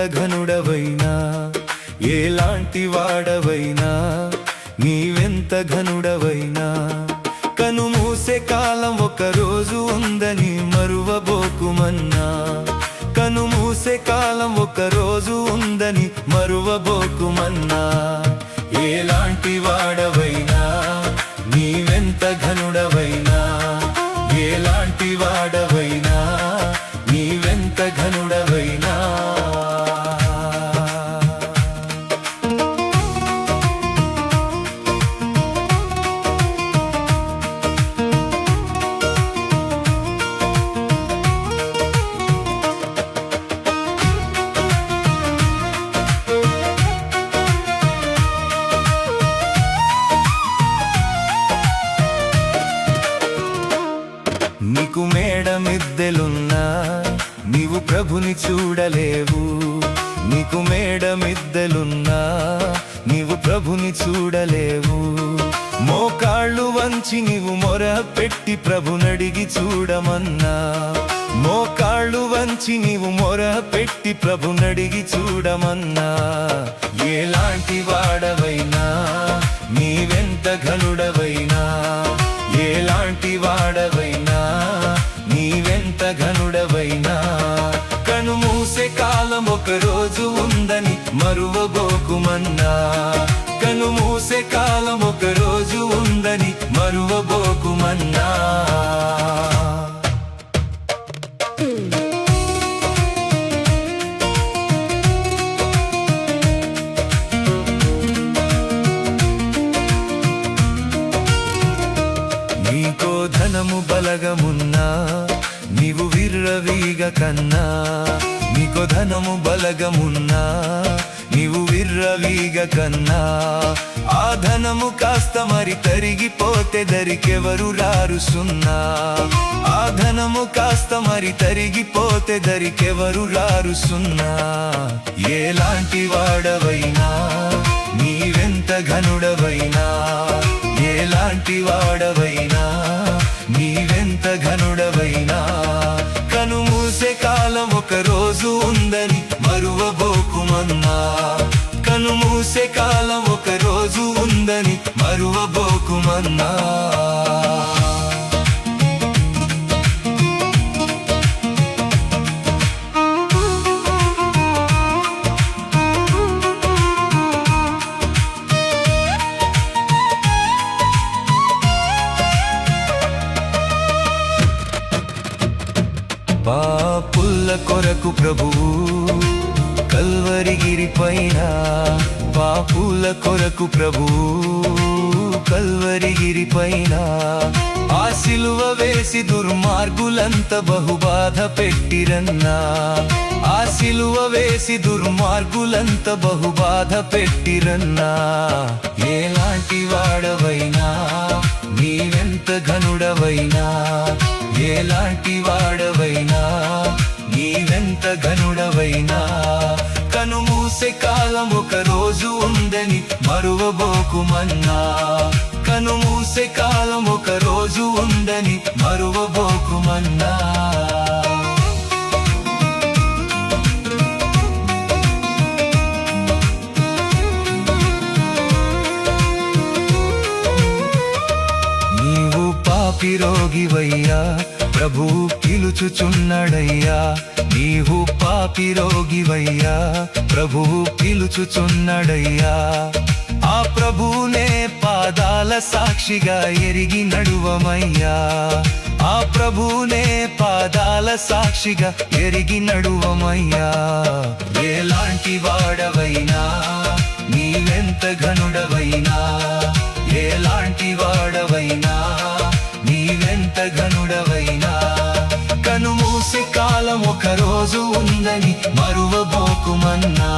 ఘనుడవైనా ఎలాంటి వాడవైనా నీవెంత ఘనుడవైనా కనుమూసే కాలం ఒక రోజు ఉందని మరువబోకుమన్నా కనుమూసే కాలం ఒక రోజు ఉందని మరువబోకుమన్నా ఎలాంటి వాడవైనా నీవెంత ఘనుడవైనా ఎలాంటి వాడవైనా నీవెంత ఘనుడవైనా నీకు మేడమిద్దెలున్నా నీవు ప్రభుని చూడలేవు నీకు మేడమిద్దెలున్నా నీవు ప్రభుని చూడలేవు మోకాళ్ళు వంచి నీవు మొర పెట్టి ప్రభునడిగి చూడమన్నా మోకాళ్ళు వంచి నీవు మొర పెట్టి ప్రభునడిగి చూడమన్నా ఎలాంటి వాడవైనా నీవెంత ఘనుడవైనా ఎలాంటి వాడవైనా నీవెంత ఘనుడవైనా కనుమూసే కాలం ఒక రోజు ఉందని మరువబోకుమన్నా కనుమూసే కాలం ఒక రోజు ఉందని మరువబోకుమన్నా నీకో ధనము బలగమున్నా నీవు విర్రవీగ కన్నా నీకో ధనము బలగమున్నా నీవు విర్రవీగ కన్నా ఆ ధనము కాస్త మరి తరిగిపోతే దరికెవరు రారు సున్నా ఆ ధనము కాస్త మరి తరిగిపోతే దరికెవరు రారు సున్నా ఎలాంటి వాడవైనా నీవెంత ఘనుడవైనా ఎలాంటి వాడవైనా నీవెంత ఘనుడవైనా కనుమూసే కాలం ఒక రోజు ఉందని మరువబోకుమన్నా కనుమూసే కాలం ఒక రోజు ఉందని మరువబోకుమన్నా పాపుల కొరకు ప్రభువు కల్వరిగిరి పైన పాపుల కొరకు ప్రభువు కల్వరిగిరి పైన ఆ సిలువ వేసి దుర్మార్గులంత బహుబాధ పెట్టిరన్నా ఆ సిలువ వేసి దుర్మార్గులంత బహుబాధ పెట్టిరన్నా ఎలాంటి వాడవైనా నీవెంత ఘనుడవైనా ఎలాంటి వాడవైనా నీవెంత ఘనుడవైనా కనుమూసే కాలం ఒక రోజు ఉందని మరువబోకుమన్నా కనుమూసే కాలం ఒక రోజు ఉందని మరువబోకుమన్నా నీవు పాపిరోగివయ్యా ప్రభు పిలుచుచున్నాడయ్యా నీవు పాపిరోగివయ్యా ప్రభువు పిలుచుచున్నాడయ్యా ఆ ప్రభువునే పాదాల సాక్షిగా ఎరిగి నడువమయ్యా ఆ ప్రభువునే పాదాల సాక్షిగా ఎరిగి నడువమయ్యా ఎలాంటి వాడవైనా నీవెంత ఘనుడవైనా ఎలాంటి వాడవైనా నీవెంత ఘనుడవైనా కనుమూసే కాలం ఒక రోజు ఉందని మరువబోకుమన్నా